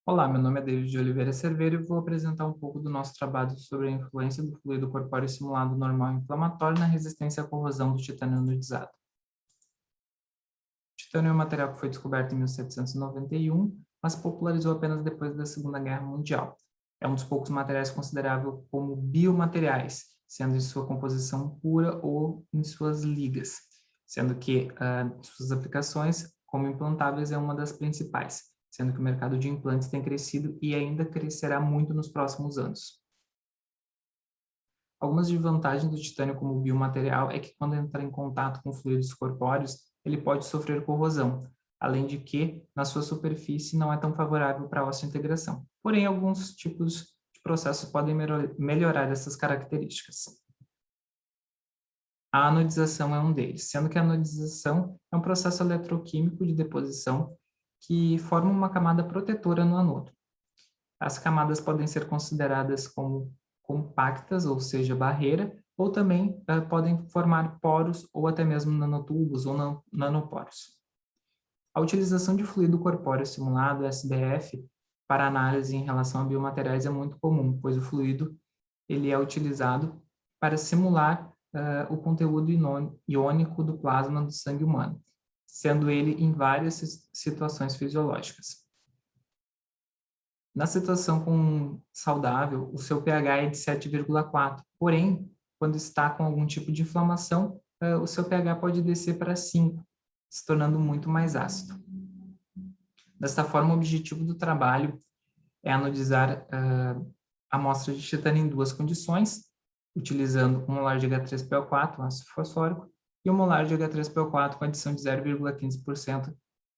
Olá, meu nome é David de Oliveira Cerveira e vou apresentar um pouco do nosso trabalho sobre a influência do fluido corpóreo simulado normal inflamatório na resistência à corrosão do titânio anodizado. O titânio é um material que foi descoberto em 1791, mas se popularizou apenas depois da Segunda Guerra Mundial. É um dos poucos materiais consideráveis como biomateriais, sendo em sua composição pura ou em suas ligas, sendo que suas aplicações como implantáveis é uma das principais, sendo que o mercado de implantes tem crescido e ainda crescerá muito nos próximos anos. Algumas desvantagens do titânio como biomaterial é que quando entra em contato com fluidos corpóreos, ele pode sofrer corrosão, além de que, na sua superfície, não é tão favorável para a osseointegração. Porém, alguns tipos de processos podem melhorar essas características. A anodização é um deles, sendo que a anodização é um processo eletroquímico de deposição que forma uma camada protetora no anodo. As camadas podem ser consideradas como compactas, ou seja, barreira, ou também podem formar poros ou até mesmo nanotubos ou nanoporos. A utilização de fluido corpóreo simulado, SBF, para análise em relação a biomateriais é muito comum, pois o fluido ele é utilizado para simular o conteúdo iônico do plasma do sangue humano, sendo ele em várias situações fisiológicas. Na situação saudável, o seu pH é de 7,4, porém, quando está com algum tipo de inflamação, o seu pH pode descer para 5, se tornando muito mais ácido. Desta forma, o objetivo do trabalho é anodizar amostra de titânio em duas condições, utilizando um molar de H3PO4, ácido fosfórico, e um molar de H3PO4 com adição de 0,15%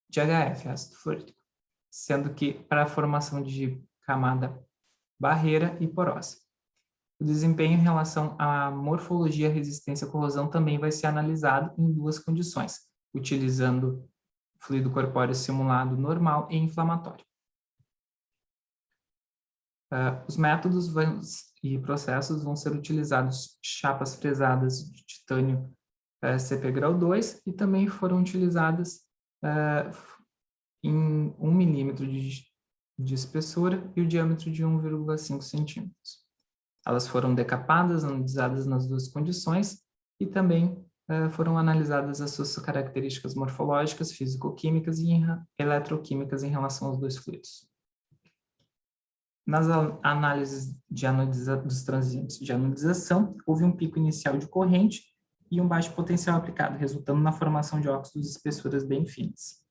de HF, ácido fluorídrico, sendo que para a formação de camada barreira e porosa. O desempenho em relação à morfologia, resistência à corrosão também vai ser analisado em duas condições, utilizando fluido corpóreo simulado normal e inflamatório. Os métodos e processos vão ser utilizados chapas fresadas de titânio CP grau 2 e também foram utilizadas em 1 milímetro de espessura e o diâmetro de 1,5 centímetros. Elas foram decapadas, analisadas nas duas condições e também foram analisadas as suas características morfológicas, físico-químicas e eletroquímicas em relação aos dois fluidos. Nas análises dos transientes de anodização, houve um pico inicial de corrente e um baixo potencial aplicado, resultando na formação de óxidos de espessuras bem finas.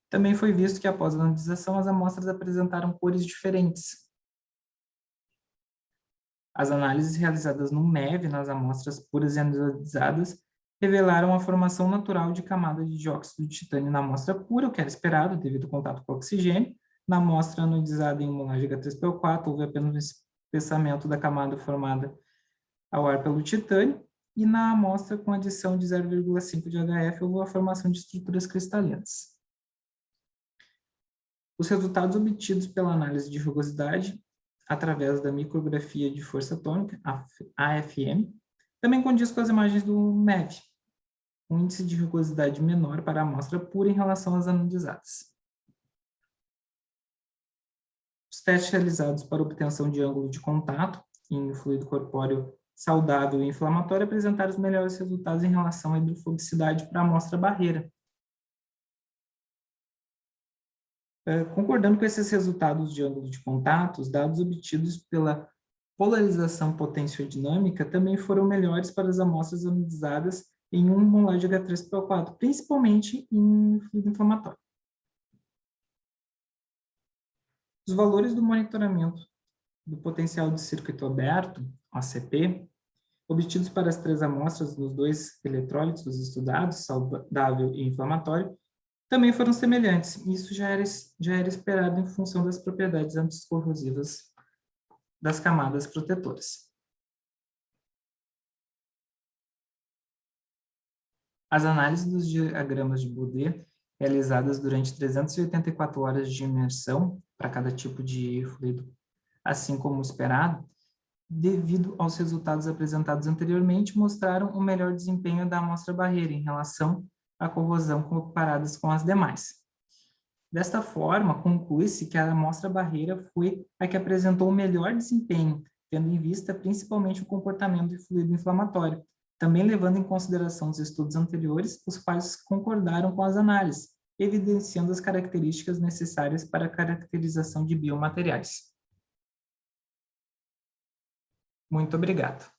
Também foi visto que após a anodização, as amostras apresentaram cores diferentes. As análises realizadas no MEV, nas amostras puras e anodizadas, revelaram a formação natural de camada de dióxido de titânio na amostra pura, o que era esperado devido ao contato com o oxigênio. Na amostra anodizada em molar de H3PO4, houve apenas um espessamento da camada formada ao ar pelo titânio, e na amostra com adição de 0,5 de HF, houve a formação de estruturas cristalinas. Os resultados obtidos pela análise de rugosidade, através da micrografia de força atômica, AFM, também condiz com as imagens do MEV, um índice de rugosidade menor para a amostra pura em relação às anodizadas. Os testes realizados para obtenção de ângulo de contato em fluido corpóreo saudável e inflamatório apresentaram os melhores resultados em relação à hidrofobicidade para a amostra barreira. Concordando com esses resultados de ângulo de contato, os dados obtidos pela polarização potenciodinâmica também foram melhores para as amostras anodizadas em 1 molar de H3PO4, principalmente em fluido inflamatório. Os valores do monitoramento do potencial de circuito aberto, ACP, obtidos para as 3 amostras nos 2 eletrólitos estudados, saudável e inflamatório, também foram semelhantes. Isso já era esperado em função das propriedades anticorrosivas das camadas protetoras. As análises dos diagramas de Boudet, realizadas durante 384 horas de imersão para cada tipo de fluido, assim como esperado, devido aos resultados apresentados anteriormente, mostraram o melhor desempenho da amostra barreira em relação à corrosão comparadas com as demais. Desta forma, conclui-se que a amostra-barreira foi a que apresentou o melhor desempenho, tendo em vista principalmente o comportamento do fluido inflamatório, também levando em consideração os estudos anteriores, os quais concordaram com as análises, evidenciando as características necessárias para a caracterização de biomateriais. Muito obrigado.